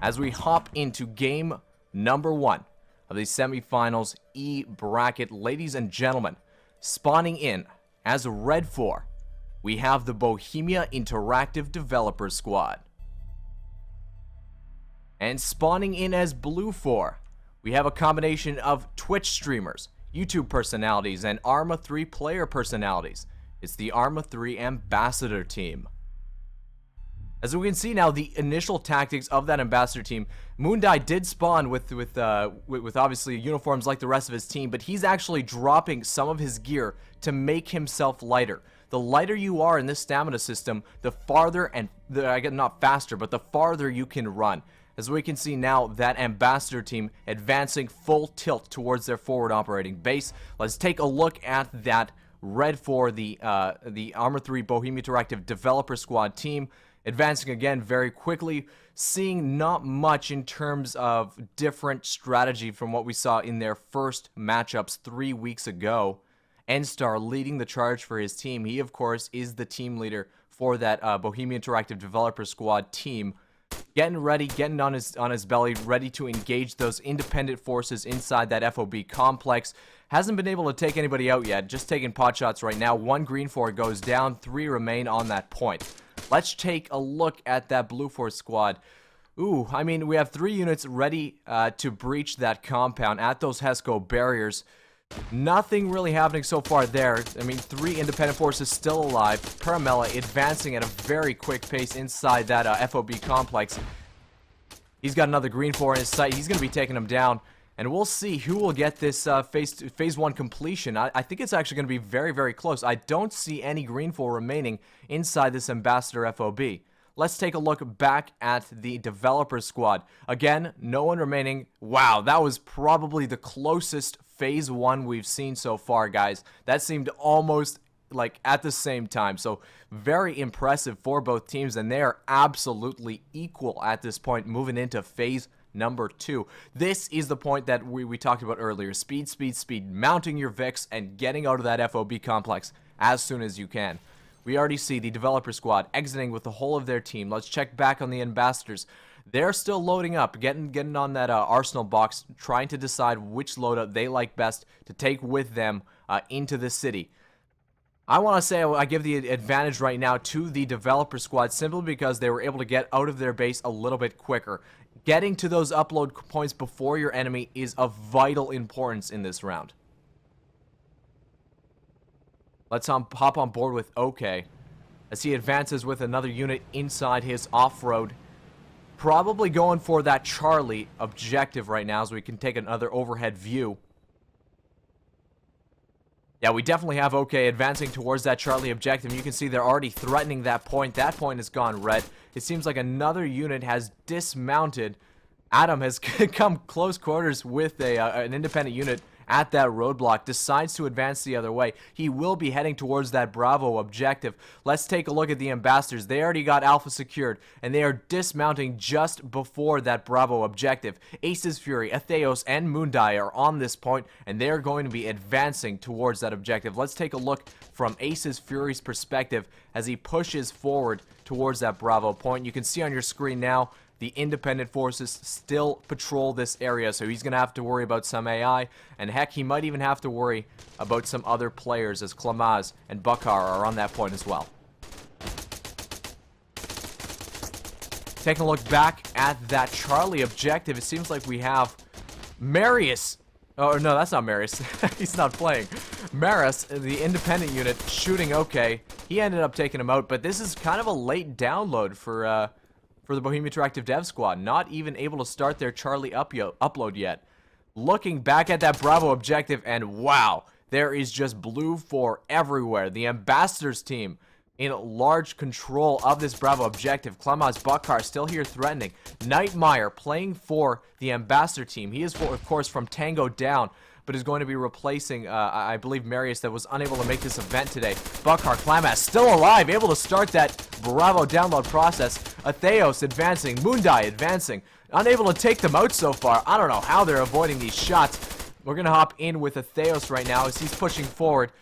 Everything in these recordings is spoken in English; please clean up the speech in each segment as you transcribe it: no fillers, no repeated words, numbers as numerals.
as we hop into game number 1 of the semifinals E bracket. Ladies and gentlemen, spawning in as Red 4, we have the Bohemia Interactive Developer Squad. And spawning in as Blue 4, we have a combination of Twitch streamers, YouTube personalities, and Arma 3 player personalities. It's the Arma 3 Ambassador team. As we can see now, the initial tactics of that Ambassador team, Moondai did spawn with obviously uniforms like the rest of his team, but he's actually dropping some of his gear to make himself lighter. The lighter you are in this stamina system, the farther and not faster, but the farther you can run. As we can see now, that Ambassador team advancing full tilt towards their forward operating base. Let's take a look at that Red 4, the Arma 3 Bohemia Interactive Developer Squad team, advancing again very quickly, seeing not much in terms of different strategy from what we saw in their first matchups 3 weeks ago. N-Star leading the charge for his team. He, of course, is the team leader for that Bohemia Interactive Developer Squad team. Getting ready, getting on his belly, ready to engage those independent forces inside that FOB complex. Hasn't been able to take anybody out yet, just taking pot shots right now. 1 green 4 goes down, 3 remain on that point. Let's take a look at that Blue 4 squad. Ooh, I mean, we have 3 units ready to breach that compound at those HESCO barriers. Nothing really happening so far there. I mean, 3 independent forces still alive. Paramela advancing at a very quick pace inside that FOB complex. He's got another green 4 in his sight. He's going to be taking him down. And we'll see who will get this phase 1 completion. I think it's actually going to be very, very close. I don't see any green 4 remaining inside this Ambassador FOB. Let's take a look back at the developer squad. Again, no one remaining. Wow, that was probably the closest phase 1 we've seen so far, guys. That seemed almost like at the same time. So very impressive for both teams, and they are absolutely equal at this point moving into phase number 2. This is the point that we talked about earlier. Speed, speed, speed. Mounting your VIX and getting out of that FOB complex as soon as you can. We already see the developer squad exiting with the whole of their team. Let's check back on the ambassadors. They're still loading up, getting on that arsenal box, trying to decide which loadout they like best to take with them into the city. I want to say I give the advantage right now to the developer squad simply because they were able to get out of their base a little bit quicker. Getting to those upload points before your enemy is of vital importance in this round. Let's hop on board with OK as he advances with another unit inside his off-road. Probably going for that Charlie objective right now as we can take another overhead view. Yeah, we definitely have OK advancing towards that Charlie objective. You can see they're already threatening that point. That point has gone red. It seems like another unit has dismounted. Adam has come close quarters with an independent unit at that roadblock, decides to advance the other way. He will be heading towards that Bravo objective. Let's take a look at the ambassadors. They already got Alpha secured, and they are dismounting just before that Bravo objective. Ace's Fury, Atheos, and Moondai are on this point, and they are going to be advancing towards that objective. Let's take a look from Ace's Fury's perspective as he pushes forward towards that Bravo point. You can see on your screen now the independent forces still patrol this area, so he's going to have to worry about some AI, and heck, he might even have to worry about some other players as Klamaz and Bakar are on that point as well. Taking a look back at that Charlie objective, it seems like we have Marius. Oh, no, that's not Marius. He's not playing. Maris, the independent unit, shooting OK. He ended up taking him out, but this is kind of a late download for the Bohemia Interactive Dev Squad. Not even able to start their Charlie upload yet. Looking back at that Bravo objective, and wow, there is just blue 4 everywhere. The Ambassadors team in large control of this Bravo objective. Klamaz Bakar still here threatening. Nightmare playing for the Ambassador team. He is, of course, from Tango down, but is going to be replacing, I believe, Marius that was unable to make this event today. Bakar, Klamaz still alive, able to start that Bravo download process. Atheos advancing, Moondai advancing, unable to take them out so far. I don't know how they're avoiding these shots. We're going to hop in with Atheos right now as he's pushing forward.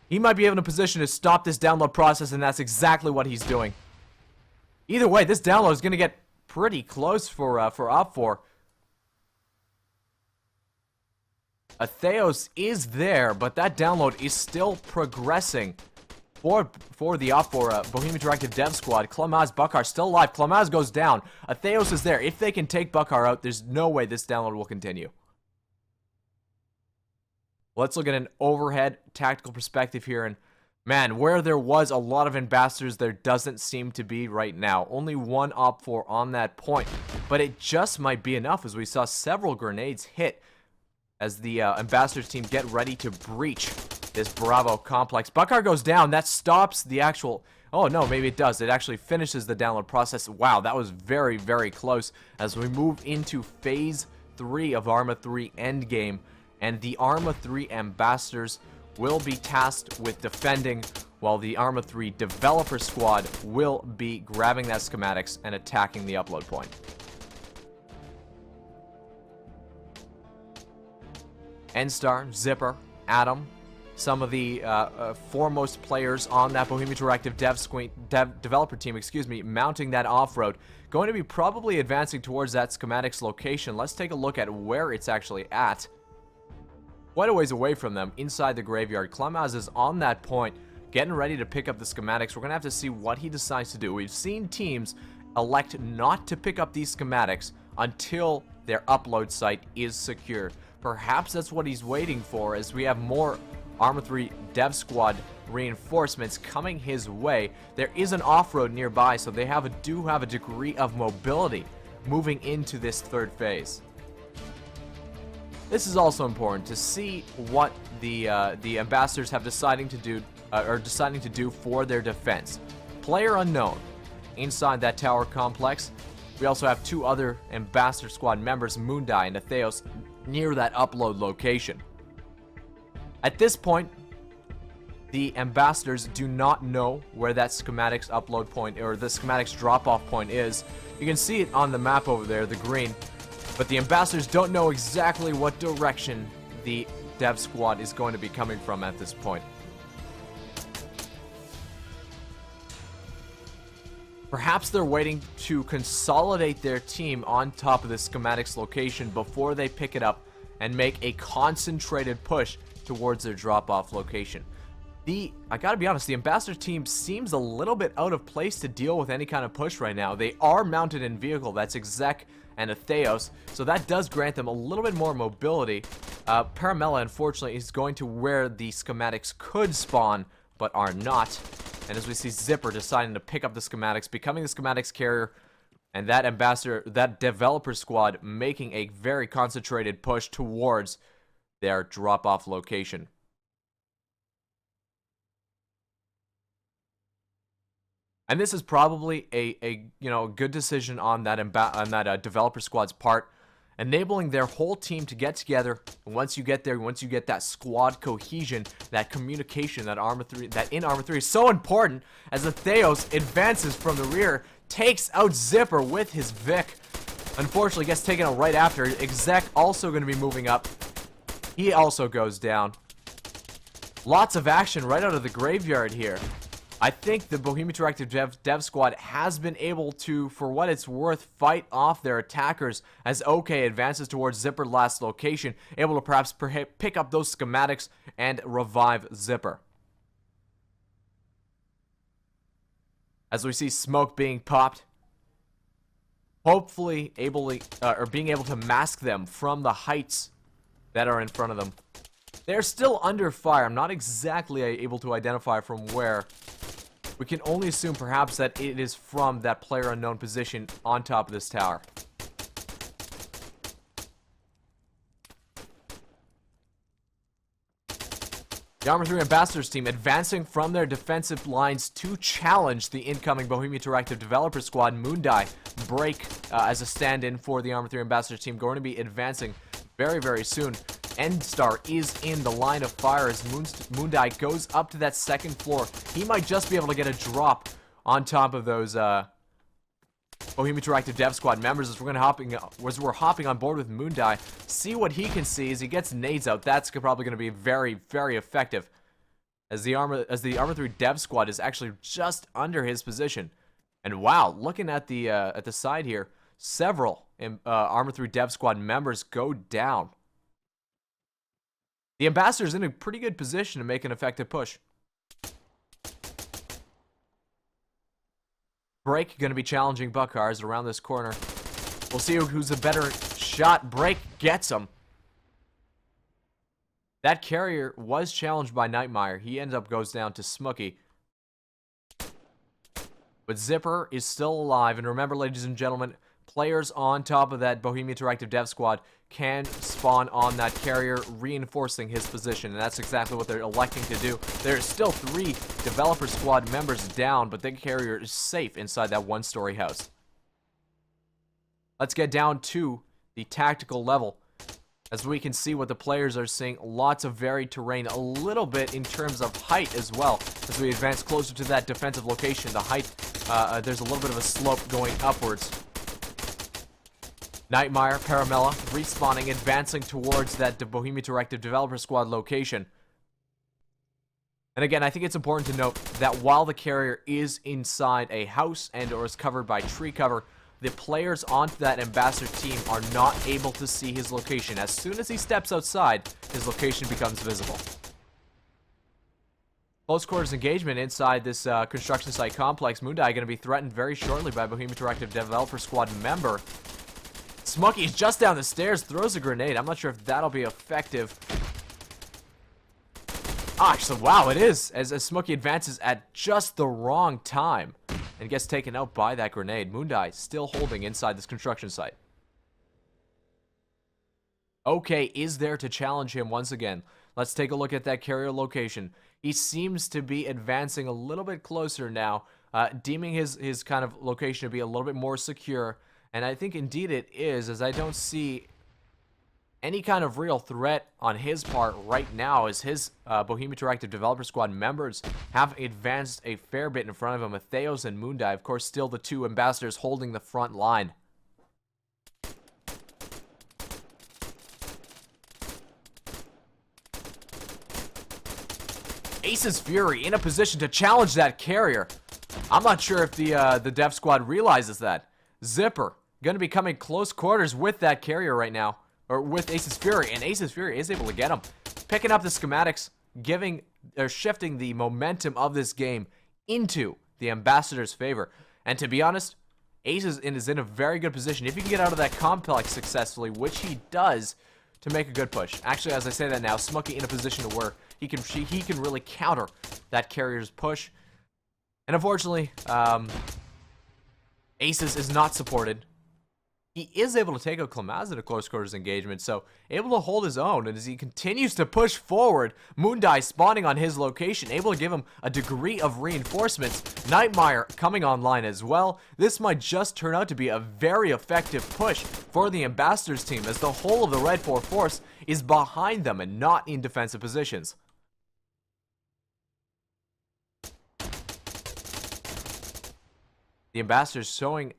He might be in a position to stop this download process, and that's exactly what he's doing. Either way, this download is going to get pretty close for Op 4. Theos is there, but that download is still progressing for the Op 4 Bohemia Interactive Dev Squad. Klamaz, Buckar still alive. Klamaz goes down. Theos is there. If they can take Buckar out, there's no way this download will continue. Let's look at an overhead tactical perspective here, and man, where there was a lot of ambassadors, there doesn't seem to be right now. Only one Op 4 on that point, but it just might be enough as we saw several grenades hit as the ambassadors team get ready to breach this Bravo complex. Buckar goes down. That stops the actual... Oh, no, maybe it does. It actually finishes the download process. Wow, that was very, very close as we move into Phase 3 of Arma 3 Endgame. And the Arma 3 ambassadors will be tasked with defending, while the Arma 3 developer squad will be grabbing that schematics and attacking the upload point. N-Star, Zipper, Adam, some of the foremost players on that Bohemia Interactive developer team, mounting that off-road. Going to be probably advancing towards that schematics location. Let's take a look at where it's actually at. Quite a ways away from them, inside the graveyard. Klamaz is on that point, getting ready to pick up the schematics. We're going to have to see what he decides to do. We've seen teams elect not to pick up these schematics until their upload site is secure. Perhaps that's what he's waiting for, as we have more Arma 3 Dev Squad reinforcements coming his way. There is an off-road nearby, so they do have a degree of mobility moving into this third phase. This is also important to see what the ambassadors have deciding to do for their defense. Player unknown inside that tower complex. We also have two other ambassador squad members, Mundai and Theos, near that upload location. At this point, the ambassadors do not know where that schematics upload point or the schematics drop-off point is. You can see it on the map over there, the green. But the ambassadors don't know exactly what direction the dev squad is going to be coming from at this point. Perhaps they're waiting to consolidate their team on top of the schematics location before they pick it up and make a concentrated push towards their drop-off location. I gotta be honest, the ambassador team seems a little bit out of place to deal with any kind of push right now. They are mounted in vehicle, that's Exec and Theos, so that does grant them a little bit more mobility. Paramela, unfortunately, is going to where the schematics could spawn, but are not. And as we see Zipper deciding to pick up the schematics, becoming the schematics carrier, and that developer squad making a very concentrated push towards their drop-off location. And this is probably a good decision on that developer squad's part, enabling their whole team to get together. And once you get there, once you get that squad cohesion, that communication, that in Arma 3 is so important, as the Theos advances from the rear, takes out Zipper with his Vic. Unfortunately, gets taken out right after. Exec also going to be moving up. He also goes down. Lots of action right out of the graveyard here. I think the Bohemia Interactive Dev Squad has been able to, for what it's worth, fight off their attackers as OK advances towards Zipper last location, able to perhaps pick up those schematics and revive Zipper. As we see smoke being popped, hopefully being able to mask them from the heights that are in front of them. They're still under fire. I'm not exactly able to identify from where. We can only assume perhaps that it is from that player unknown position on top of this tower. The Arma 3 Ambassadors team advancing from their defensive lines to challenge the incoming Bohemia Interactive Developer Squad. Mundai break as a stand-in for the Arma 3 Ambassadors team, going to be advancing very, very soon. N-Star is in the line of fire as Mundai goes up to that second floor. He might just be able to get a drop on top of those Bohemia Interactive Dev Squad members as we're hopping on board with Mundai. See what he can see as he gets nades out. That's probably going to be very, very effective. As the Arma 3 Dev Squad is actually just under his position. And wow, looking at the side here, several Arma 3 Dev Squad members go down. The Ambassador's in a pretty good position to make an effective push. Break going to be challenging Buckars around this corner. We'll see who's a better shot. Break gets him. That carrier was challenged by Nightmare. He ends up goes down to Smooky. But Zipper is still alive. And remember, ladies and gentlemen, players on top of that Bohemia Interactive Dev Squad can spawn on that carrier, reinforcing his position. And that's exactly what they're electing to do. There's still 3 Developer Squad members down, but the carrier is safe inside that 1-story house. Let's get down to the tactical level. As we can see what the players are seeing, lots of varied terrain, a little bit in terms of height as well. As we advance closer to that defensive location, the height, there's a little bit of a slope going upwards. Nightmare, Paramella, respawning, advancing towards that Bohemia Interactive Developer Squad location. And again, I think it's important to note that while the carrier is inside a house and or is covered by tree cover, the players onto that Ambassador team are not able to see his location. As soon as he steps outside, his location becomes visible. Close quarters engagement inside this construction site complex. Moondai going to be threatened very shortly by Bohemia Interactive Developer Squad member. Smokey's just down the stairs, throws a grenade. I'm not sure if that'll be effective. Actually, wow, it is. As Smokey advances at just the wrong time and gets taken out by that grenade. Moondai still holding inside this construction site. Okay, is there to challenge him once again. Let's take a look at that carrier location. He seems to be advancing a little bit closer now, deeming his kind of location to be a little bit more secure. And I think indeed it is, as I don't see any kind of real threat on his part right now, as his Bohemia Interactive Developer Squad members have advanced a fair bit in front of him. Matheos and Moondai, of course, still the 2 ambassadors holding the front line. Ace's Fury in a position to challenge that carrier. I'm not sure if the Dev Squad realizes that. Zipper going to be coming close quarters with that carrier right now. Or with Ace's Fury, and Ace's Fury is able to get him. Picking up the schematics, shifting the momentum of this game into the Ambassador's favor. And to be honest, Ace is in a very good position. If he can get out of that complex successfully, which he does, to make a good push. Actually, as I say that now, Smokey in a position to where he can really counter that carrier's push. And unfortunately, Aces is not supported. He is able to take out Klamaz in a close quarters engagement, so able to hold his own. And as he continues to push forward, Moondai spawning on his location, able to give him a degree of reinforcements. Nightmare coming online as well. This might just turn out to be a very effective push for the Ambassadors team, as the whole of the Red 4 force is behind them and not in defensive positions. The Ambassadors showing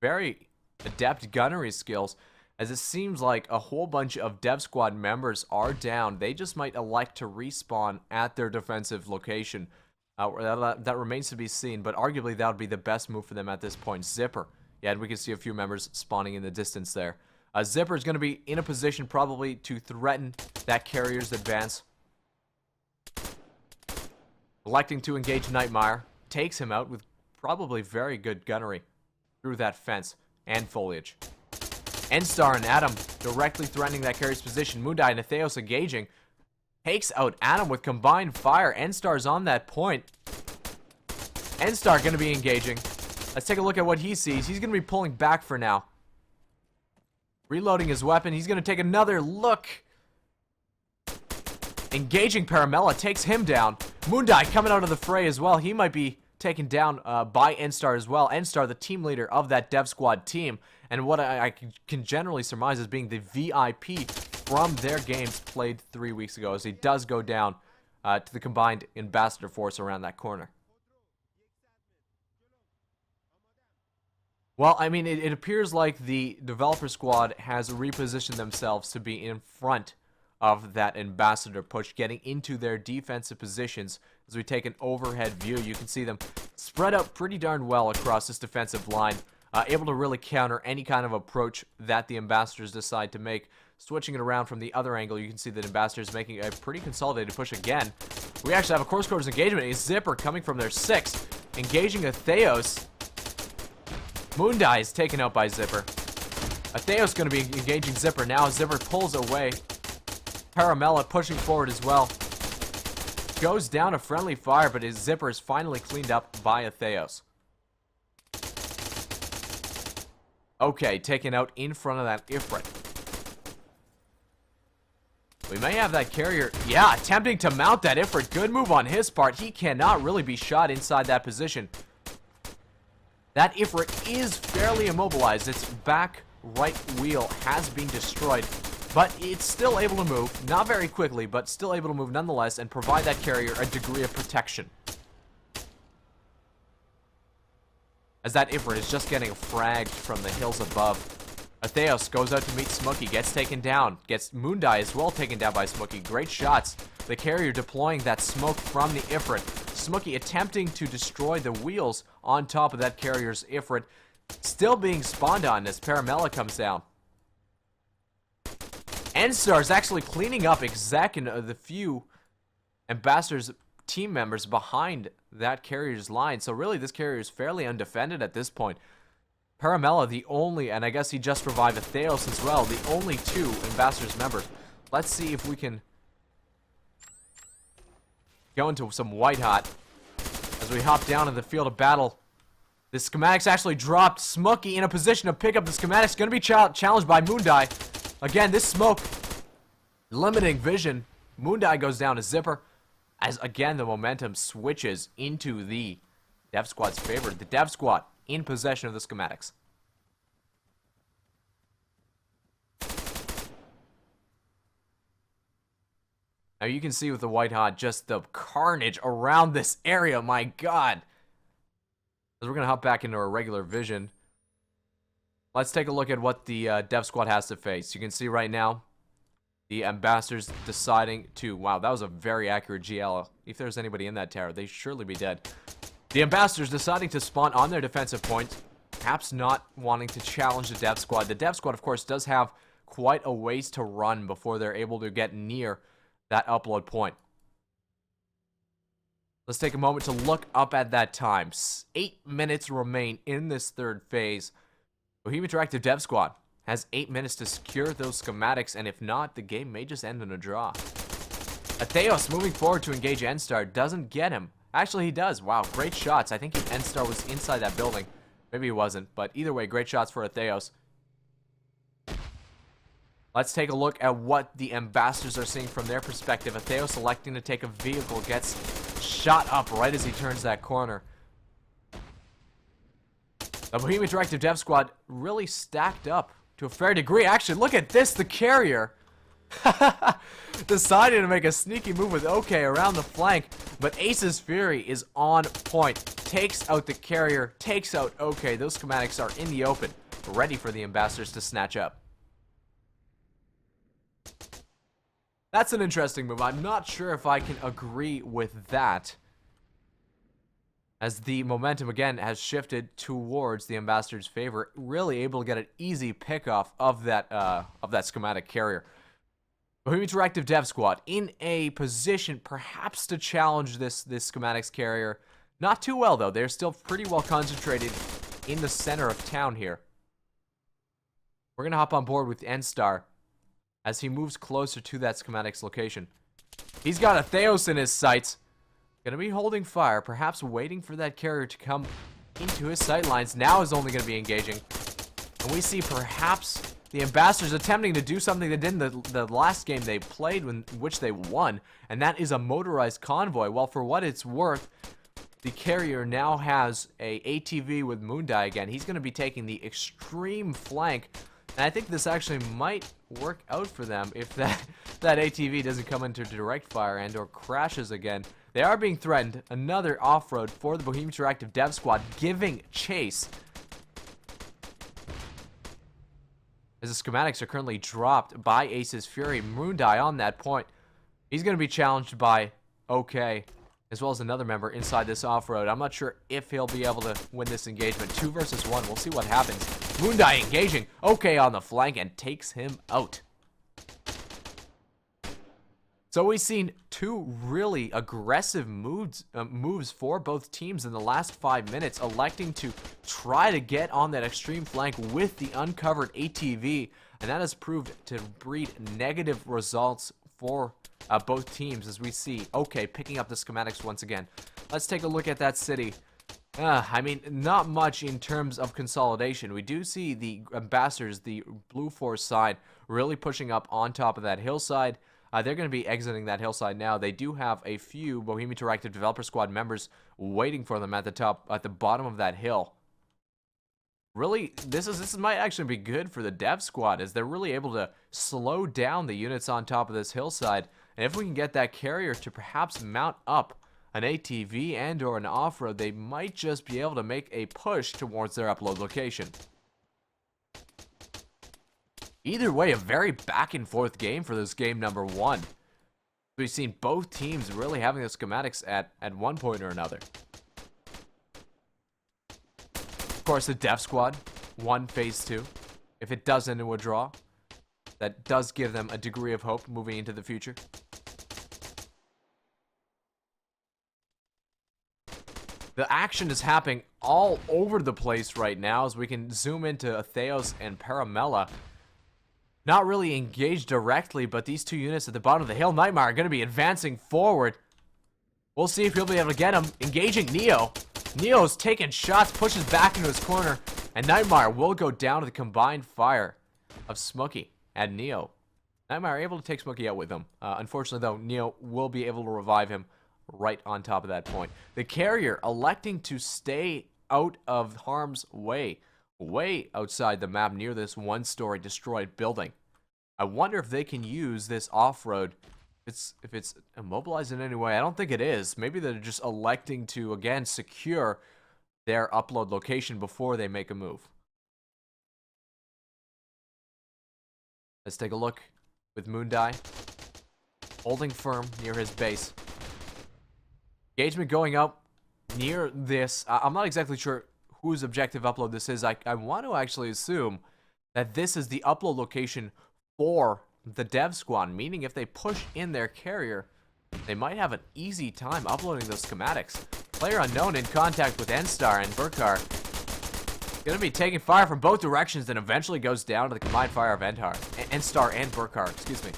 very adept gunnery skills, as it seems like a whole bunch of Dev Squad members are down. They just might elect to respawn at their defensive location. That remains to be seen, but arguably that would be the best move for them at this point. Zipper. Yeah, and we can see a few members spawning in the distance there. Zipper is going to be in a position probably to threaten that carrier's advance. Electing to engage Nightmare. Takes him out with probably very good gunnery through that fence and foliage. N-Star and Adam directly threatening that carrier's position. Moondai and Atheos engaging. Takes out Adam with combined fire. N-Star's on that point. N-Star going to be engaging. Let's take a look at what he sees. He's going to be pulling back for now. Reloading his weapon. He's going to take another look. Engaging Paramella. Takes him down. Moondai coming out of the fray as well. He might be taken down by N-Star as well. N-Star, the team leader of that Dev Squad team, and what I can generally surmise as being the VIP from their games played 3 weeks ago, as he does go down to the combined Ambassador force around that corner. Well, I mean, it appears like the Developer Squad has repositioned themselves to be in front of that Ambassador push, getting into their defensive positions. As we take an overhead view, you can see them spread out pretty darn well across this defensive line. able to really counter any kind of approach that the Ambassadors decide to make. Switching it around from the other angle, you can see that Ambassadors making a pretty consolidated push again. We actually have a close quarters engagement. A Zipper coming from their 6, engaging a Theos. Moondai is taken out by Zipper. A Theos going to be engaging Zipper now. Zipper pulls away. Paramela pushing forward as well. Goes down a friendly fire, but his Zipper is finally cleaned up by a Theos. Okay, taken out in front of that Ifrit. We may have that carrier. Yeah, attempting to mount that Ifrit. Good move on his part. He cannot really be shot inside that position. That Ifrit is fairly immobilized. Its back right wheel has been destroyed, but it's still able to move. Not very quickly, but still able to move nonetheless and provide that carrier a degree of protection. As that Ifrit is just getting fragged from the hills above. Atheos goes out to meet Smokey, gets taken down. Gets Moondai as well taken down by Smokey. Great shots. The carrier deploying that smoke from the Ifrit. Smokey attempting to destroy the wheels on top of that carrier's Ifrit. Still being spawned on as Paramela comes down. N-Star is actually cleaning up Exec and the few Ambassadors team members behind that carrier's line. So really this carrier is fairly undefended at this point. Paramela, the only, and I guess he just revived a Theos as well, the only 2 Ambassadors members. Let's see if we can go into some white hot as we hop down in the field of battle. The schematics actually dropped. Smokey in a position to pick up the schematics. Going to be challenged by Moondai. Again, this smoke limiting vision. Moondai goes down to Zipper as again the momentum switches into the Dev Squad's favor. The Dev Squad in possession of the schematics. Now you can see with the white hot just the carnage around this area. My god. As we're going to hop back into our regular vision. Let's take a look at what the Dev Squad has to face. You can see right now the Ambassadors deciding to... Wow, that was a very accurate GL. If there's anybody in that tower, they'd surely be dead. The Ambassadors deciding to spawn on their defensive point, perhaps not wanting to challenge the Dev Squad. The Dev Squad, of course, does have quite a ways to run before they're able to get near that upload point. Let's take a moment to look up at that time. 8 minutes remain in this third phase. Bohemia Interactive Dev Squad has 8 minutes to secure those schematics, and if not, the game may just end in a draw. Atheos moving forward to engage N-Star doesn't get him. Actually, he does. Wow, great shots. I think N-Star was inside that building. Maybe he wasn't, but either way, great shots for Atheos. Let's take a look at what the Ambassadors are seeing from their perspective. Atheos electing to take a vehicle, gets shot up right as he turns that corner. The Bohemia Interactive Dev Squad really stacked up to a fair degree. Actually, look at this, the carrier. Decided to make a sneaky move with OK around the flank, but Ace's Fury is on point. Takes out the carrier, takes out OK. Those schematics are in the open, ready for the Ambassadors to snatch up. That's an interesting move. I'm not sure if I can agree with that, as the momentum again has shifted towards the Ambassadors' favor. Really able to get an easy pickoff of that schematic carrier. Bohemia Interactive Dev Squad in a position perhaps to challenge this schematics carrier. Not too well though. They're still pretty well concentrated in the center of town here. We're gonna hop on board with N-Star as he moves closer to that schematics location. He's got a Theos in his sights. Gonna be holding fire, perhaps waiting for that carrier to come into his sight lines. Now is only gonna be engaging. And we see perhaps the Ambassadors attempting to do something they did in the last game they played, which they won, and that is a motorized convoy. Well, for what it's worth, the carrier now has a ATV with Moondai again. He's going to be taking the extreme flank, and I think this actually might work out for them if that ATV doesn't come into direct fire and or crashes again. They are being threatened. Another off-road for the Bohemia Interactive Dev Squad giving chase. As the schematics are currently dropped by Ace's Fury. Moondai on that point. He's going to be challenged by OK. as well as another member inside this off-road. I'm not sure if he'll be able to win this engagement. 2 versus 1. We'll see what happens. Moondai engaging. Okay on the flank and takes him out. So we've seen 2 really aggressive moves for both teams in the last 5 minutes, electing to try to get on that extreme flank with the uncovered ATV, and that has proved to breed negative results for both teams, as we see. Okay, picking up the schematics once again. Let's take a look at that city. I mean, not much in terms of consolidation. We do see the ambassadors, the Blue Force side, really pushing up on top of that hillside. They're going to be exiting that hillside now. They do have a few Bohemia Interactive Developer Squad members waiting for them at the bottom of that hill. Really, this might actually be good for the dev squad, as they're really able to slow down the units on top of this hillside. And if we can get that carrier to perhaps mount up an ATV and or an off-road, they might just be able to make a push towards their upload location. Either way, a very back and forth game for this game number 1. We've seen both teams really having the schematics at one point or another. Of course, the dev squad won phase 2. If it does end in a draw, that does give them a degree of hope moving into the future. The action is happening all over the place right now, as we can zoom into Theos and Paramela. Not really engaged directly, but these 2 units at the bottom of the hill, Nightmare, are going to be advancing forward. We'll see if he'll be able to get him. Engaging Neo. Neo's taking shots, pushes back into his corner, and Nightmare will go down to the combined fire of Smokey and Neo. Nightmare able to take Smokey out with him. Unfortunately, though, Neo will be able to revive him right on top of that point. The carrier electing to stay out of harm's way outside the map near this 1-story destroyed building. I wonder if they can use this off-road. If it's immobilized in any way. I don't think it is. Maybe they're just electing to, again, secure their upload location before they make a move. Let's take a look with Moondai holding firm near his base. Engagement going up near this. I'm not exactly sure whose objective upload this is. I want to actually assume that this is the upload location for the dev squad, meaning if they push in their carrier, they might have an easy time uploading those schematics. Player unknown in contact with N-Star and Burkar. Gonna be taking fire from both directions, then eventually goes down to the combined fire of N-Star and Burkar, excuse me.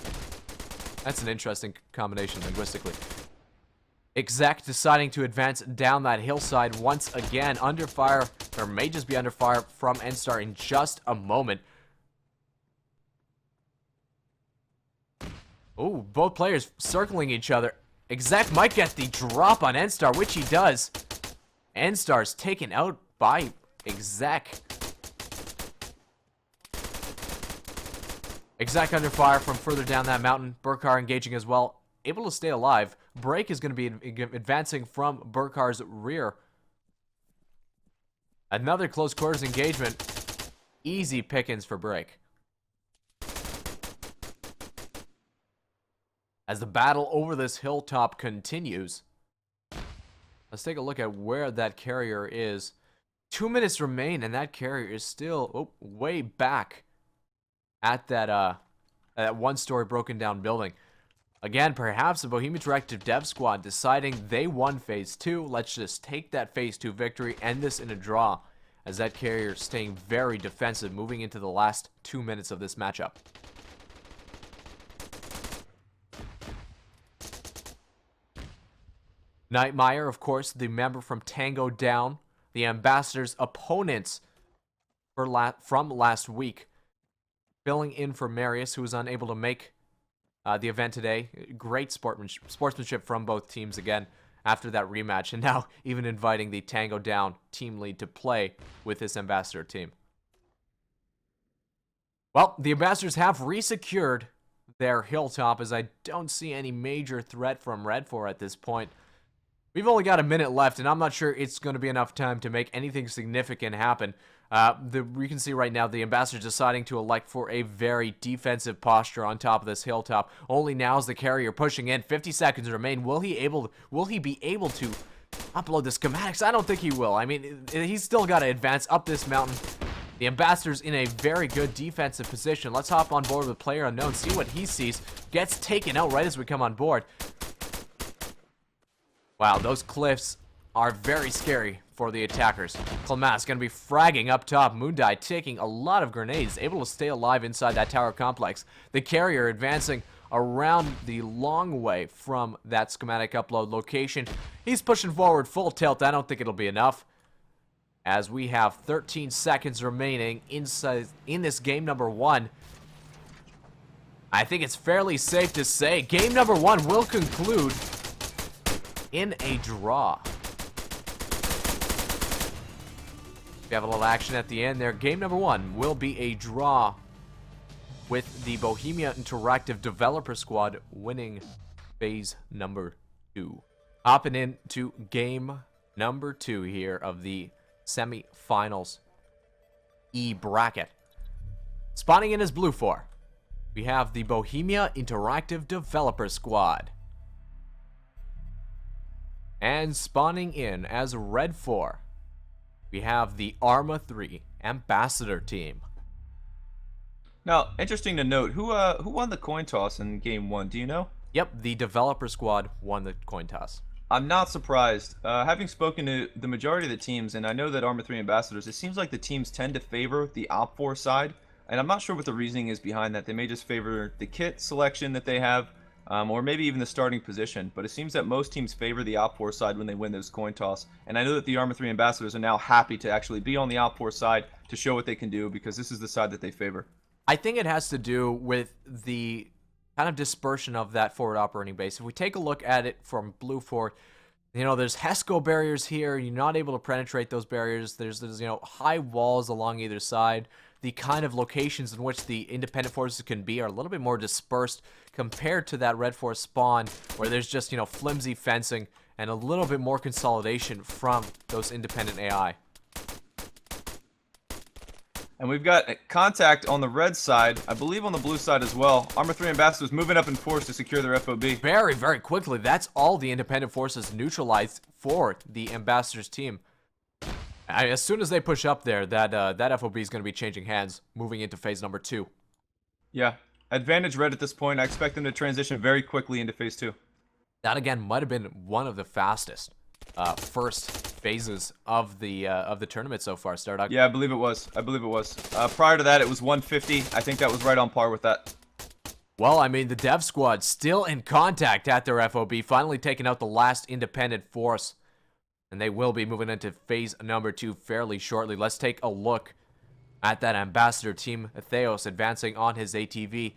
That's an interesting combination linguistically. Exec deciding to advance down that hillside once again, under fire, or may just be under fire from N-Star in just a moment. Oh, both players circling each other. Exec might get the drop on N-Star, which he does. N-Star's taken out by Exec. Exec under fire from further down that mountain. Burkar engaging as well. Able to stay alive. Break is going to be advancing from Burkar's rear. Another close quarters engagement. Easy pickings for Break. As the battle over this hilltop continues, let's take a look at where that carrier is. 2 minutes remain, and that carrier is still way back at that 1-story broken down building. Again, perhaps the Bohemia Interactive Dev Squad deciding they won Phase 2. Let's just take that Phase 2 victory, end this in a draw, as that carrier staying very defensive moving into the last 2 minutes of this matchup. Nightmare, of course, the member from Tango Down, the Ambassador's opponents from last week, filling in for Marius, who was unable to make the event today. Great sportsmanship from both teams again after that rematch, and now even inviting the Tango Down team lead to play with this Ambassador team. Well, the Ambassadors have resecured their hilltop, as I don't see any major threat from Red 4 at this point. We've only got a minute left, and I'm not sure it's going to be enough time to make anything significant happen. We can see right now the Ambassador deciding to elect for a very defensive posture on top of this hilltop. Only now is the carrier pushing in. 50 seconds remain. Will he be able to upload the schematics? I don't think he will. I mean, he's still got to advance up this mountain. The Ambassador's in a very good defensive position. Let's hop on board with Player Unknown, see what he sees. Gets taken out right as we come on board. Wow, those cliffs are very scary for the attackers. Clamas going to be fragging up top. Moondie taking a lot of grenades, able to stay alive inside that tower complex. The carrier advancing around the long way from that schematic upload location. He's pushing forward full tilt. I don't think it'll be enough, as we have 13 seconds remaining in this game number 1. I think it's fairly safe to say game number 1 will conclude in a draw. We have a little action at the end there. Game number 1 will be a draw, with the Bohemia Interactive Developer Squad winning phase number 2. Hopping into game number 2 here of the semi-finals E bracket. Spawning in as Blue 4, we have the Bohemia Interactive Developer Squad. And spawning in as Red 4, we have the Arma 3 Ambassador team. Now, interesting to note, who won the coin toss in game 1? Do you know? Yep, the Developer Squad won the coin toss. I'm not surprised. Having spoken to the majority of the teams, and I know that Arma 3 Ambassadors, it seems like the teams tend to favor the Op4 side, and I'm not sure what the reasoning is behind that. They may just favor the kit selection that they have, or maybe even the starting position, but it seems that most teams favor the Op4 side when they win those coin toss, and I know that the Arma 3 Ambassadors are now happy to actually be on the Op4 side to show what they can do, because this is the side that they favor. I think it has to do with the kind of dispersion of that forward operating base. If we take a look at it from Blue 4, you know, there's HESCO barriers here. You're not able to penetrate those barriers. There's you know, high walls along either side. The kind of locations in which the independent forces can be are a little bit more dispersed compared to that Red 4 spawn, where there's just, you know, flimsy fencing and a little bit more consolidation from those independent AI. And we've got contact on the red side, I believe on the blue side as well. Arma 3 Ambassadors moving up in force to secure their FOB. Very, very quickly. That's all the independent forces neutralized for the Ambassadors team. As soon as they push up there, that FOB is going to be changing hands, moving into phase number 2. Yeah, advantage red at this point. I expect them to transition very quickly into phase 2. That, again, might have been one of the fastest first phases of the tournament so far, Stardock. Yeah, I believe it was. Prior to that, it was 150. I think that was right on par with that. Well, I mean, the dev squad still in contact at their FOB, finally taking out the last independent force. And they will be moving into phase number 2 fairly shortly. Let's take a look at that Ambassador team. Theos advancing on his ATV.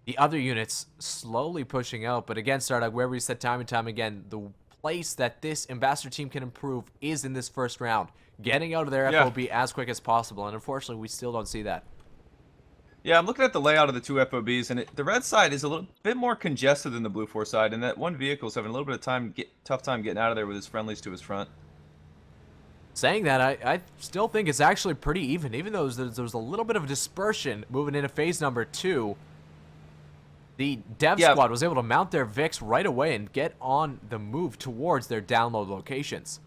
The other units slowly pushing out. But again, Stardock, where we said time and time again, the place that this Ambassador team can improve is in this first round. Getting out of their FOB as quick as possible. And unfortunately, we still don't see that. Yeah, I'm looking at the layout of the two FOBs, and the red side is a little bit more congested than the blue 4 side, and that one vehicle is having a little bit of tough time getting out of there with his friendlies to his front. Saying that, I still think it's actually pretty even though there's a little bit of dispersion moving into phase number 2. The dev squad was able to mount their VIX right away and get on the move towards their download locations.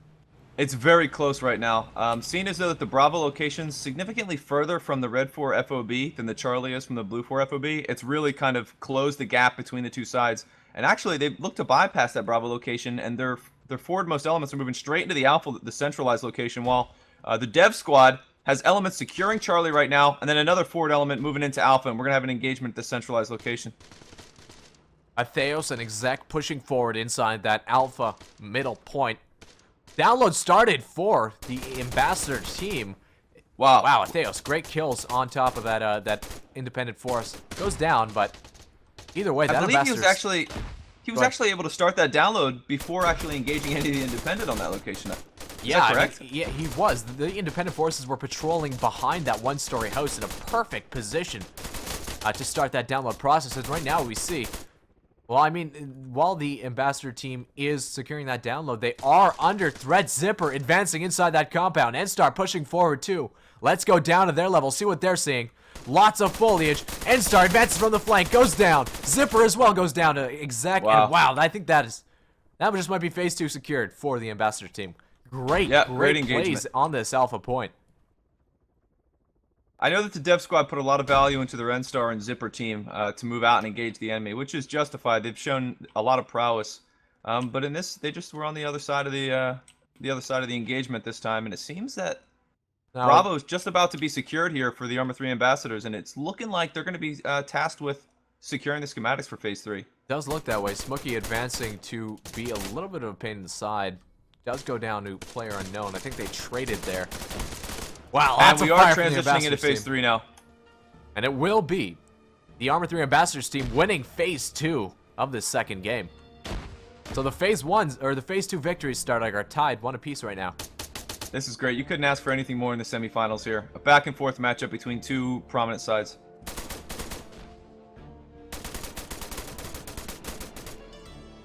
It's very close right now. Seeing as though that the Bravo location's significantly further from the Red 4 FOB than the Charlie is from the Blue 4 FOB, it's really kind of closed the gap between the two sides. And actually, they look to bypass that Bravo location, and their forwardmost elements are moving straight into the Alpha, the centralized location, while the Dev Squad has elements securing Charlie right now, and then another forward element moving into Alpha, and we're going to have an engagement at the centralized location. Theos and Exec pushing forward inside that Alpha middle point. Download started for the Ambassador team. Wow, Theos, great kills on top of that independent force. Goes down, but either way, I believe he was actually able to start that download before actually engaging any of the independent on that location. Is that correct? Yeah, he was. The independent forces were patrolling behind that one-story house in a perfect position to start that download process. And right now we see, well, I mean, while the Ambassador team is securing that download, they are under threat. Zipper advancing inside that compound. N-Star pushing forward too. Let's go down to their level, see what they're seeing. Lots of foliage. N-Star advances from the flank, goes down. Zipper as well goes down to Exec. Wow. And wow, I think that just might be phase 2 secured for the Ambassador team. Great engagement plays on this alpha point. I know that the dev squad put a lot of value into their N-Star and Zipper team to move out and engage the enemy, which is justified. They've shown a lot of prowess, but in this, they just were on the other side of the engagement this time, and it seems that Bravo is just about to be secured here for the Arma 3 ambassadors, and it's looking like they're going to be tasked with securing the schematics for phase 3. Does look that way. Smokey advancing to be a little bit of a pain in the side. Does go down to player unknown. I think they traded there. Wow, and we are transitioning into phase 3 now. And it will be the Arma 3 ambassadors team winning phase 2 of this second game. So the phase 2 victories Starlight are tied 1 apiece right now. This is great. You couldn't ask for anything more in the semifinals here. A back and forth matchup between two prominent sides.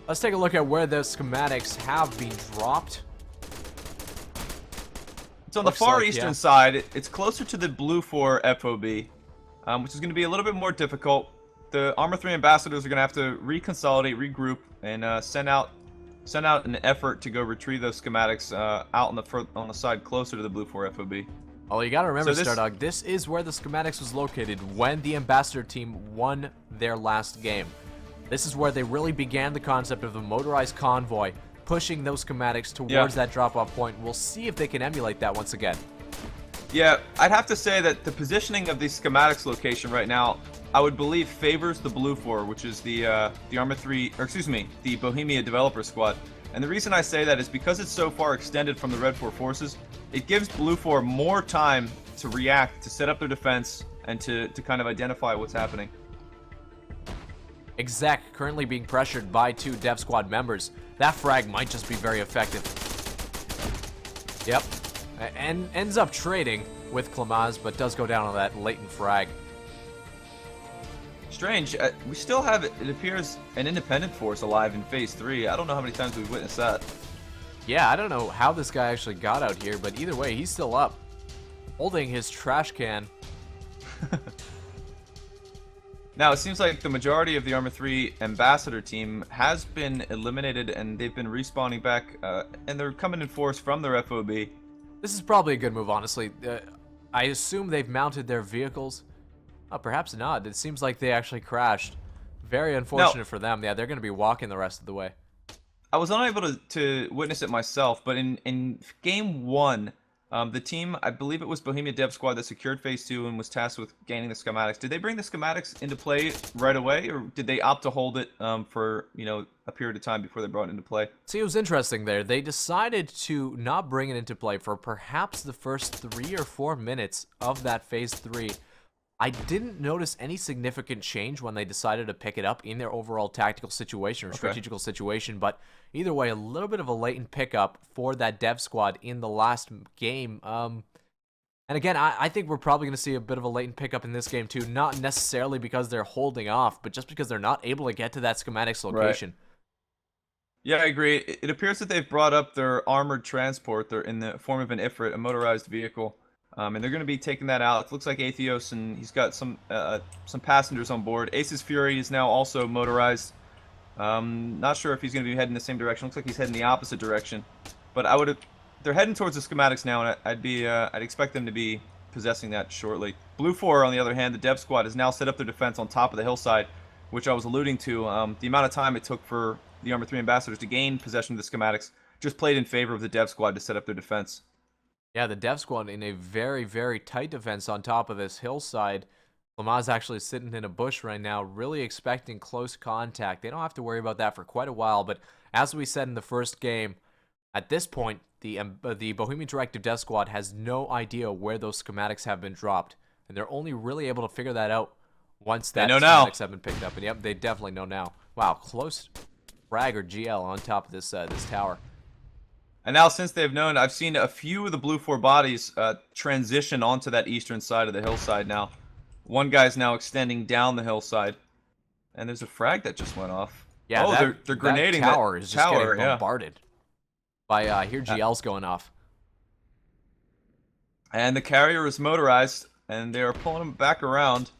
Let's take a look at where the schematics have been dropped. It's on the far eastern side. It's closer to the Blue 4 FOB, which is going to be a little bit more difficult. The Arma 3 ambassadors are going to have to reconsolidate, regroup, and send out an effort to go retrieve those schematics out on the side closer to the Blue 4 FOB. Oh, you gotta remember, Stardog, this is where the schematics was located when the ambassador team won their last game. This is where they really began the concept of the motorized convoy, pushing those schematics towards that drop-off point. We'll see if they can emulate that once again. Yeah, I'd have to say that the positioning of the schematics location right now, I would believe favors the Blue 4, which is the Arma 3, or excuse me, the Bohemia developer squad. And the reason I say that is because it's so far extended from the Red 4 forces, it gives Blue 4 more time to react, to set up their defense, and to kind of identify what's happening. Exec currently being pressured by 2 dev squad members. That frag might just be very effective. Yep. And ends up trading with Klamaz, but does go down on that latent frag. Strange. We still have, it appears, an independent force alive in phase 3. I don't know how many times we've witnessed that. Yeah, I don't know how this guy actually got out here, but either way, he's still up. Holding his trash can. Now, it seems like the majority of the Arma 3 ambassador team has been eliminated, and they've been respawning back, and they're coming in force from their FOB. This is probably a good move, honestly. I assume they've mounted their vehicles. Oh, perhaps not. It seems like they actually crashed. Very unfortunate for them. Yeah, they're going to be walking the rest of the way. I was unable to witness it myself, but in game 1, the team, I believe it was Bohemia Dev Squad that secured phase 2 and was tasked with gaining the schematics. Did they bring the schematics into play right away, or did they opt to hold it for, a period of time before they brought it into play? See, it was interesting there. They decided to not bring it into play for perhaps the first 3 or 4 minutes of that phase 3. I didn't notice any significant change when they decided to pick it up in their overall tactical situation or strategical situation, but either way, a little bit of a latent pickup for that dev squad in the last game. And again, I think we're probably going to see a bit of a latent pickup in this game too, not necessarily because they're holding off, but just because they're not able to get to that schematics location. Right. Yeah, I agree. It appears that they've brought up their armored transport. They're in the form of an Ifrit, a motorized vehicle. And they're going to be taking that out. It looks like Atheos, and he's got some passengers on board. Ace's Fury is now also motorized. Not sure if he's going to be heading the same direction. Looks like he's heading the opposite direction. But they're heading towards the schematics now, and I'd expect them to be possessing that shortly. Blue 4, on the other hand, the dev squad has now set up their defense on top of the hillside, which I was alluding to. The amount of time it took for the Arma 3 ambassadors to gain possession of the schematics just played in favor of the dev squad to set up their defense. Yeah, the dev squad in a very, very tight defense on top of this hillside. Lamaz actually sitting in a bush right now, really expecting close contact. They don't have to worry about that for quite a while, but as we said in the first game, at this point, the Bohemia Interactive dev squad has no idea where those schematics have been dropped, and they're only really able to figure that out once that schematics have been picked up. And yep, they definitely know now. Wow, close frag or GL on top of this this tower. And now, since they've known, I've seen a few of the Blue 4 bodies transition onto that eastern side of the hillside now. One guy's now extending down the hillside. And there's a frag that just went off. Yeah, they're grenading that tower. Is just getting bombarded. Yeah. I hear GL's going off. And the carrier is motorized, and they are pulling him back around,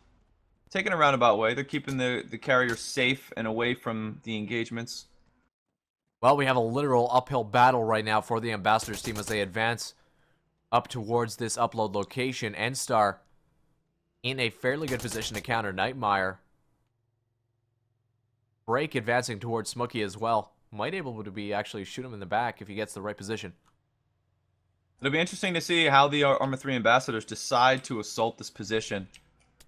taking a roundabout way. They're keeping the carrier safe and away from the engagements. Well, we have a literal uphill battle right now for the Ambassadors team as they advance up towards this upload location. N-Star in a fairly good position to counter Nightmare. Break advancing towards Smokey as well. Might able to be actually shoot him in the back if he gets the right position. It'll be interesting to see how the Arma 3 Ambassadors decide to assault this position.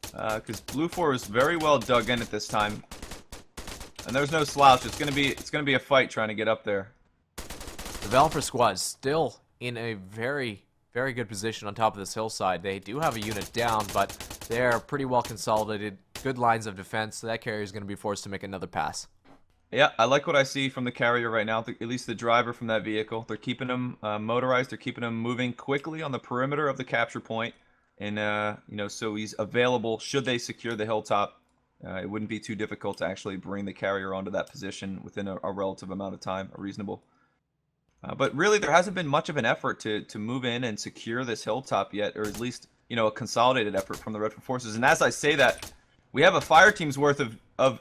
Because Blue 4 is very well dug in at this time. And there's no slouch. It's gonna be a fight trying to get up there. Developer Squad still in a very, very good position on top of this hillside. They do have a unit down, but they're pretty well consolidated. Good lines of defense. So that carrier is going to be forced to make another pass. Yeah, I like what I see from the carrier right now. At least the driver from that vehicle. They're keeping him motorized. They're keeping him moving quickly on the perimeter of the capture point, and so he's available should they secure the hilltop. It wouldn't be too difficult to actually bring the carrier onto that position within a relative amount of time, a reasonable. But really, there hasn't been much of an effort to move in and secure this hilltop yet, or at least a consolidated effort from the Red 4 forces. And as I say that, we have a fire team's worth of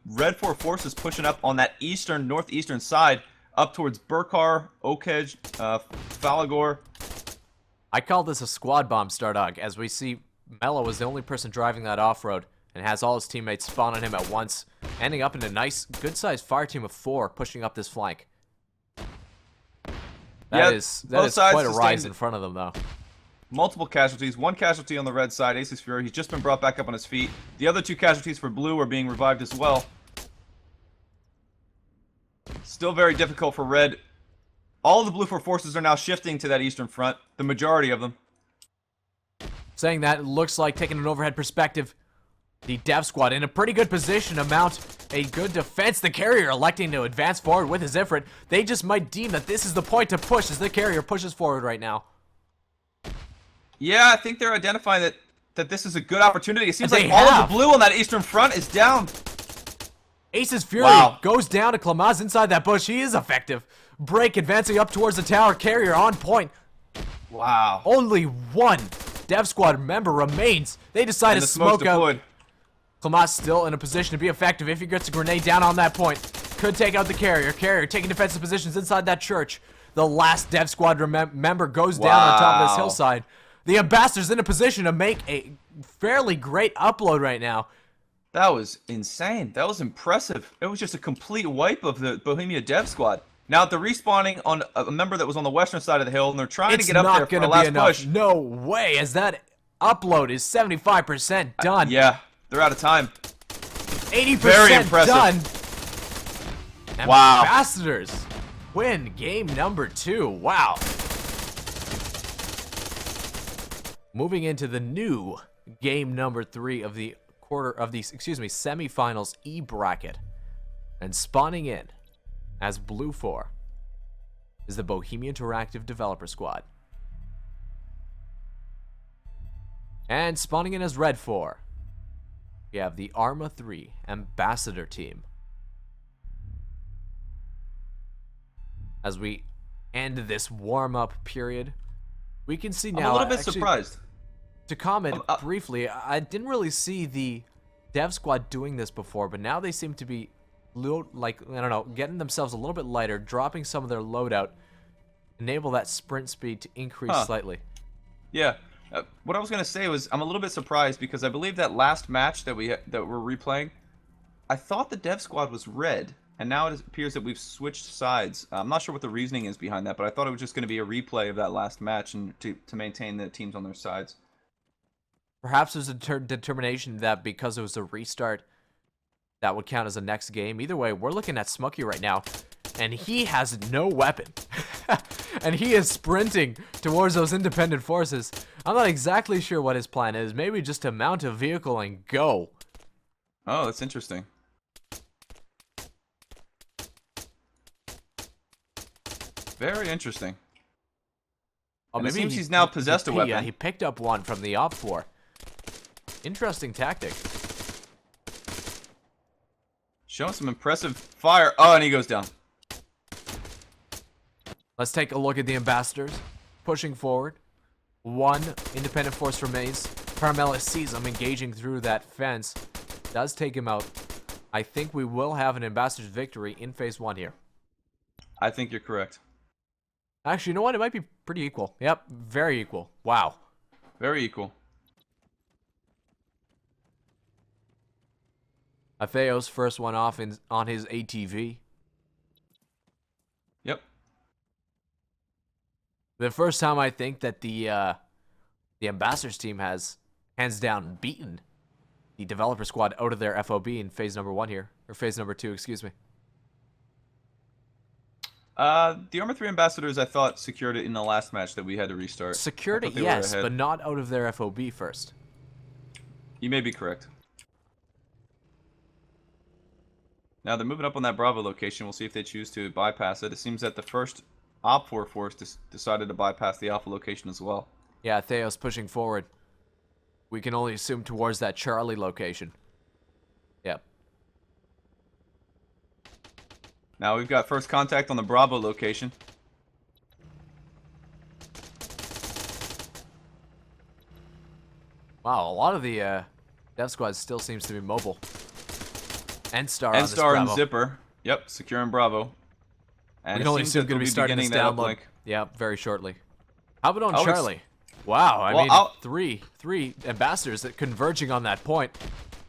Red 4 forces pushing up on that northeastern side, up towards Burkar, Oakhead, Falagor. I call this a squad bomb, Stardog, as we see Mello is the only person driving that off-road and has all his teammates spawn on him at once, ending up in a nice, good-sized fire team of 4 pushing up this flank. That is quite a rise in front of them, though. Multiple casualties. One casualty on the red side, Aces Fury. He's just been brought back up on his feet. The other 2 casualties for Blue are being revived as well. Still very difficult for Red. All of the Blue 4 forces are now shifting to that eastern front. The majority of them. Saying that, it looks like taking an overhead perspective. The Dev Squad in a pretty good position to mount a good defense. The carrier electing to advance forward with his Ifrit. They just might deem that this is the point to push as the carrier pushes forward right now. Yeah, I think they're identifying that this is a good opportunity. It seems like all of the blue on that eastern front is down. Ace's Fury goes down to Klamaz inside that bush. He is effective. Break advancing up towards the tower. Carrier on point. Wow. Only one Dev Squad member remains. They decide to smoke out. Klamaz still in a position to be effective if he gets a grenade down on that point. Could take out the carrier. Carrier taking defensive positions inside that church. The last Dev Squad member goes down on top of this hillside. The Ambassador's in a position to make a fairly great upload right now. That was insane. That was impressive. It was just a complete wipe of the Bohemia Dev Squad. Now they're respawning on a member that was on the western side of the hill, and they're trying to get up there for the last push. No way, as that upload is 75% done. Yeah, they're out of time. 80% Very impressive. Done. Wow. Ambassadors win game number 2. Wow. Moving into the new game number 3 of the semifinals E bracket, and spawning in as Blue 4 is the Bohemia Interactive Developer Squad, and spawning in as Red 4 we have the Arma 3 Ambassador team. As we end this warm-up period, we can see now. I'm a little bit surprised. To comment briefly, I didn't really see the Dev Squad doing this before, but now they seem to be, getting themselves a little bit lighter, dropping some of their loadout, enable that sprint speed to increase slightly. Yeah. What I was gonna say was I'm a little bit surprised because I believe that last match that we're replaying, I thought the Dev Squad was red, and now it appears that we've switched sides. I'm not sure what the reasoning is behind that, but I thought it was just going to be a replay of that last match and to maintain the teams on their sides. Perhaps there's a determination that because it was a restart, that would count as a next game. Either way, we're looking at Smokey right now, and he has no weapon. And he is sprinting towards those independent forces. I'm not exactly sure what his plan is. Maybe just to mount a vehicle and go. Oh, that's interesting. Very interesting. Oh, maybe it seems he's now possessed a weapon. Yeah, he picked up one from the Op 4. Interesting tactic. Showing some impressive fire. Oh, and he goes down. Let's take a look at the Ambassadors pushing forward. One independent force remains. Carmela sees him engaging through that fence. Does take him out. I think we will have an Ambassador's victory in phase 1 here. I think you're correct. Actually, you know what? It might be pretty equal. Yep, very equal. Wow. Very equal. Atheo's first one off on his ATV. Yep. The first time I think that the Ambassadors team has hands down beaten the developer squad out of their FOB in phase number 1 here, or phase number 2, excuse me. The Arma 3 Ambassadors, I thought, secured it in the last match that we had to restart. Secured it, yes, but not out of their FOB first. You may be correct. Now they're moving up on that Bravo location. We'll see if they choose to bypass it. It seems that the first Op4 force decided to bypass the Alpha location as well. Yeah, Theo's pushing forward. We can only assume towards that Charlie location. Yep. Now we've got first contact on the Bravo location. Wow, a lot of the dev squad still seems to be mobile. N-Star on this N-Star and Bravo. Zipper. Yep, securing Bravo. And We can only assume going to be starting this download. Yeah, very shortly. How about on Charlie? Wow, I mean, three ambassadors that converging on that point.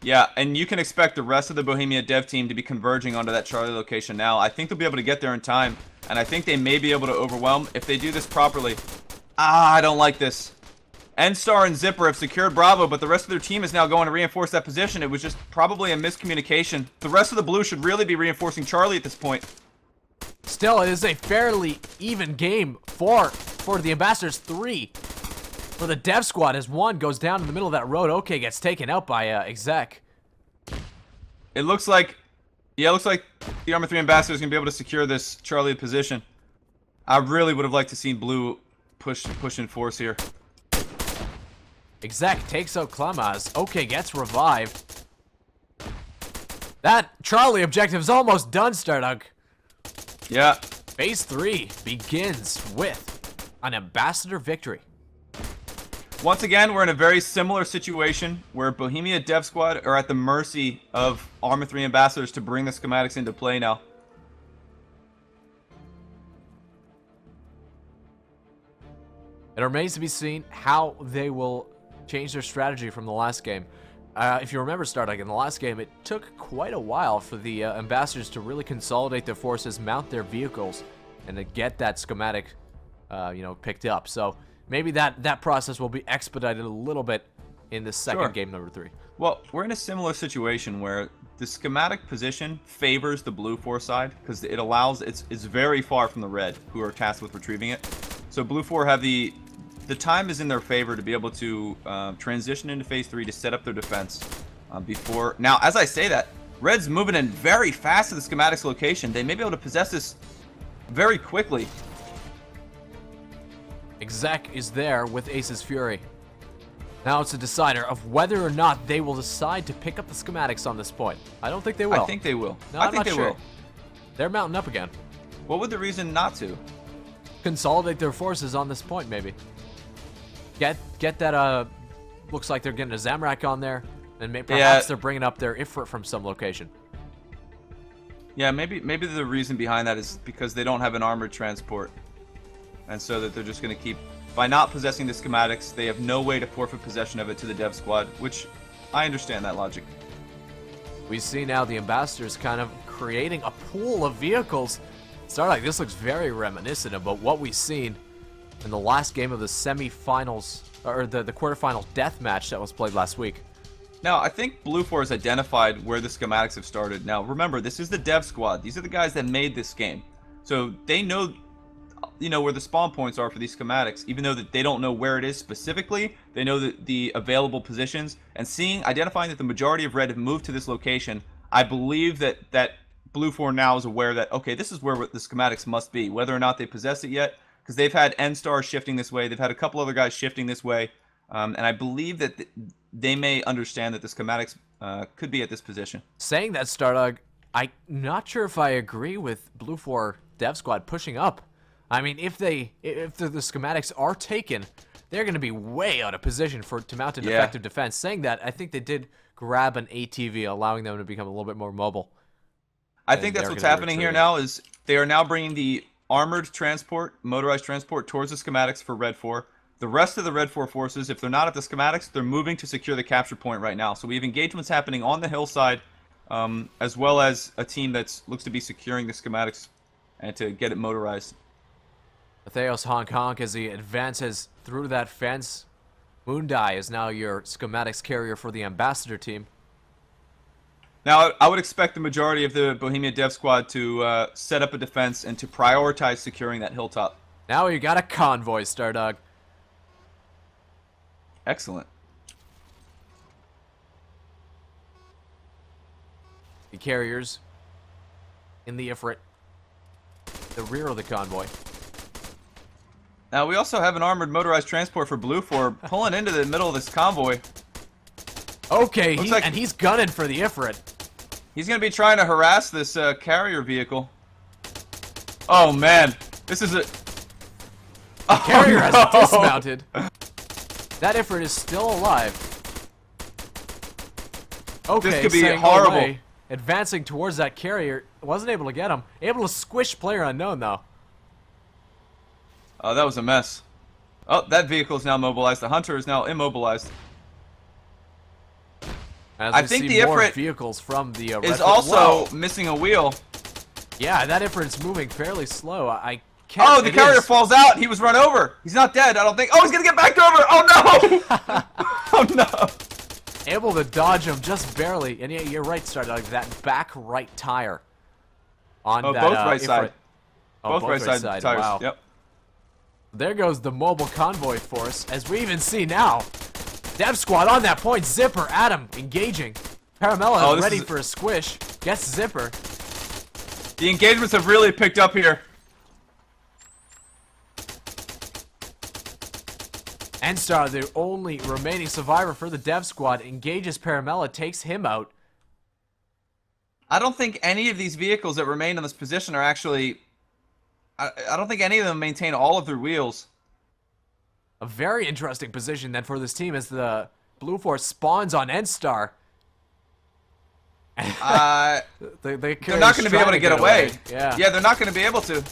Yeah, and you can expect the rest of the Bohemia dev team to be converging onto that Charlie location now. I think they'll be able to get there in time, and I think they may be able to overwhelm if they do this properly. I don't like this. N-Star and Zipper have secured Bravo, but the rest of their team is now going to reinforce that position. It was just probably a miscommunication. The rest of the blue should really be reinforcing Charlie at this point. Still, it is a fairly even game for the Ambassadors 3. For the dev squad, as one goes down in the middle of that road, OK gets taken out by Exec. It looks like, yeah, it looks like the Arma 3 Ambassadors are going to be able to secure this Charlie position. I really would have liked to see blue push in force here. Exec takes out Klamaz. OK gets revived. That Charlie objective is almost done, Stardug. Yeah. Phase 3 begins with an Ambassador victory. Once again, we're in a very similar situation where Bohemia Dev Squad are at the mercy of Arma 3 Ambassadors to bring the schematics into play now. It remains to be seen how they will change their strategy from the last game. If you remember, Stardug, in the last game, it took quite a while for the Ambassadors to really consolidate their forces, mount their vehicles, and to get that schematic, picked up. So maybe that process will be expedited a little bit in the second game number 3. Well, we're in a similar situation where the schematic position favors the blue force side because it allows it's very far from the red, who are tasked with retrieving it. So blue 4 have the time is in their favor to be able to transition into phase 3 to set up their defense before. Now, as I say that, red's moving in very fast to the schematics location. They may be able to possess this very quickly. Exec is there with Ace's Fury. Now it's a decider of whether or not they will decide to pick up the schematics on this point. I don't think they will. I think they will. No, I I'm think not they sure. will. They're mounting up again. What would the reason not to? Consolidate their forces on this point, maybe. Get that, looks like they're getting a Zamrak on there, and perhaps they're bringing up their Ifrit from some location. Yeah, maybe the reason behind that is because they don't have an armored transport. And so that they're just going to keep, by not possessing the schematics, they have no way to forfeit possession of it to the dev squad, which I understand that logic. We see now the Ambassadors kind of creating a pool of vehicles. Starlight, this looks very reminiscent about what we've seen in the last game of the semifinals, or the quarterfinal death match that was played last week. Now, I think Blue 4 has identified where the schematics have started. Now, remember, this is the dev squad. These are the guys that made this game. So they know, where the spawn points are for these schematics, even though that they don't know where it is specifically. They know the available positions, and identifying that the majority of red have moved to this location. I believe that Blue 4 now is aware that, okay, this is where the schematics must be, whether or not they possess it yet, because they've had N-Star shifting this way, they've had a couple other guys shifting this way, and I believe that they may understand that the schematics could be at this position. Saying that, Stardog, I'm not sure if I agree with Blue 4 Dev Squad pushing up. I mean, if the schematics are taken, they're going to be way out of position to mount an effective defense. Saying that, I think they did grab an ATV, allowing them to become a little bit more mobile. I think that's what's happening here now is they are now bringing the armored transport, motorized transport towards the schematics for Red 4. The rest of the Red 4 forces, if they're not at the schematics, they're moving to secure the capture point right now. So we have engagements happening on the hillside, as well as a team that looks to be securing the schematics and to get it motorized. Theos honk honk as he advances through that fence. Moondai is now your schematics carrier for the Ambassador team. Now, I would expect the majority of the Bohemia Dev Squad to set up a defense and to prioritize securing that hilltop. Now you got a convoy, Stardog. Excellent. The carriers in the Ifrit, the rear of the convoy. Now, we also have an armored motorized transport for Blue 4 pulling into the middle of this convoy. Okay, and he's gunning for the Ifrit. He's going to be trying to harass this carrier vehicle. Oh, man. This is a... The carrier has dismounted. That Ifrit is still alive. Okay, this could be horrible. Away, advancing towards that carrier. Wasn't able to get him. Able to squish player unknown, though. Oh, that was a mess. Oh, that vehicle is now mobilized. The hunter is now immobilized. I think the Ifrit vehicles from the is also missing a wheel. Yeah, that Ifrit's moving fairly slow. I can't. Oh, the carrier falls out. He was run over. He's not dead, I don't think. Oh, he's gonna get backed over. Oh no! Oh no! Able to dodge him just barely, and yeah, you're right, Stardog. That back right tire on that both right Ifrit. side. Oh, both right side tires. Wow. Yep. There goes the mobile convoy force, as we even see now. Dev Squad on that point. Zipper, Adam, engaging. Paramella ready for a squish. Gets Zipper. The engagements have really picked up here. Enstar, the only remaining survivor for the Dev Squad, engages Paramella, takes him out. I don't think any of these vehicles that remain in this position are actually... I don't think any of them maintain all of their wheels. A very interesting position then for this team as the Blue Force spawns on Enstar. They're not going to be able to get away. Yeah, they're not going to be able to.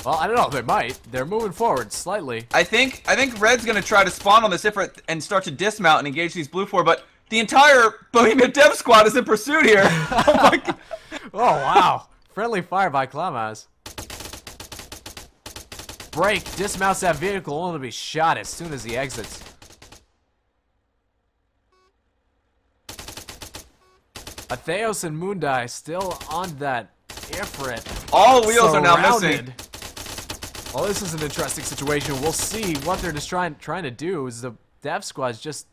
Well, I don't know. They might. They're moving forward slightly. I think Red's going to try to spawn on this Ifrit and start to dismount and engage these Blue 4, but the entire Bohemia Dev Squad is in pursuit here. Oh my god. Oh wow. Friendly fire by Klamaz. Break dismounts that vehicle only to be shot as soon as he exits. Theos and Moondai still on that Ifrit. All wheels are now missing. Well, this is an interesting situation. We'll see what they're just trying to do. Is the Dev Squad's just...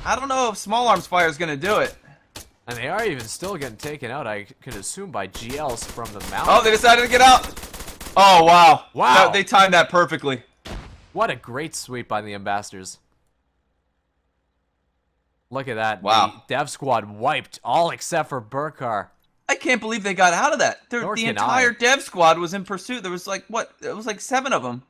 I don't know if Small Arms Fire is going to do it. And they are even still getting taken out, I could assume, by GLs from the mountain. Oh, they decided to get out. Oh, wow. Wow. They timed that perfectly. What a great sweep by the Ambassadors. Look at that. Wow. The Dev Squad wiped, all except for Burkar. I can't believe they got out of that. The entire Dev Squad was in pursuit. There was like, what? It was like 7 of them.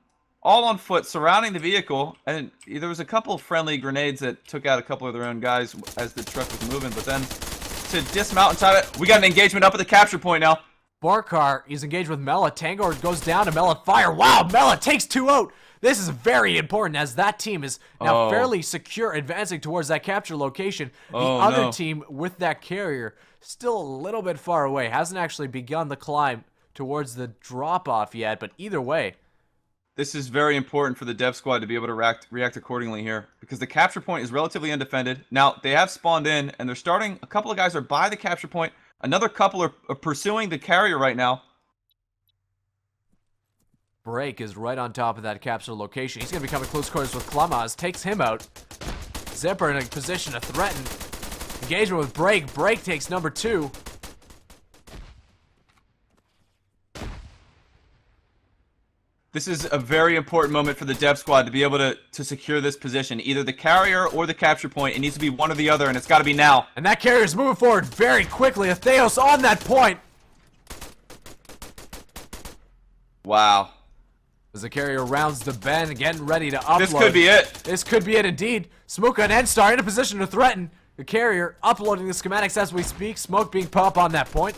All on foot, surrounding the vehicle. And there was a couple of friendly grenades that took out a couple of their own guys as the truck was moving. But then to dismount inside it, we got an engagement up at the capture point now. Barkar is engaged with Mela. Tango goes down to Mela. Fire. Wow, Mela takes 2 out. This is very important as that team is now fairly secure, advancing towards that capture location. The other team with that carrier still a little bit far away. Hasn't actually begun the climb towards the drop-off yet, but either way. This is very important for the Dev Squad to be able to react accordingly here, because the capture point is relatively undefended. Now, they have spawned in, and they're starting. A couple of guys are by the capture point. Another couple are pursuing the carrier right now. Break is right on top of that capture location. He's going to be coming close quarters with Klamaz. Takes him out. Zipper in a position to threaten. Engagement with Break. Break takes number 2. This is a very important moment for the Dev Squad to be able to secure this position. Either the carrier or the capture point. It needs to be one or the other, and it's got to be now. And that carrier's moving forward very quickly. Theos on that point. Wow. As the carrier rounds the bend, getting ready to upload. This could be it. This could be it indeed. Smoke on N-Star in a position to threaten. The carrier uploading the schematics as we speak. Smoke being put up on that point.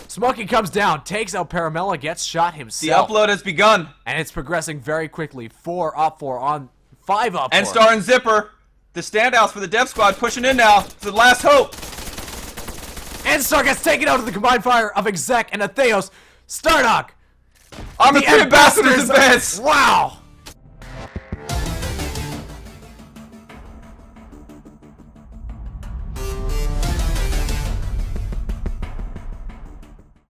Smokey comes down, takes out Paramella, gets shot The himself. upload has begun. And it's progressing very quickly. 4 up, 4 on, 5 up. N-Star and Zipper, the standouts for the Dev Squad, pushing in now. It's the last hope. N-Star gets taken out of the combined fire of Exec and Atheos. Stardock. Arma The 3 Ambassadors advance. Wow.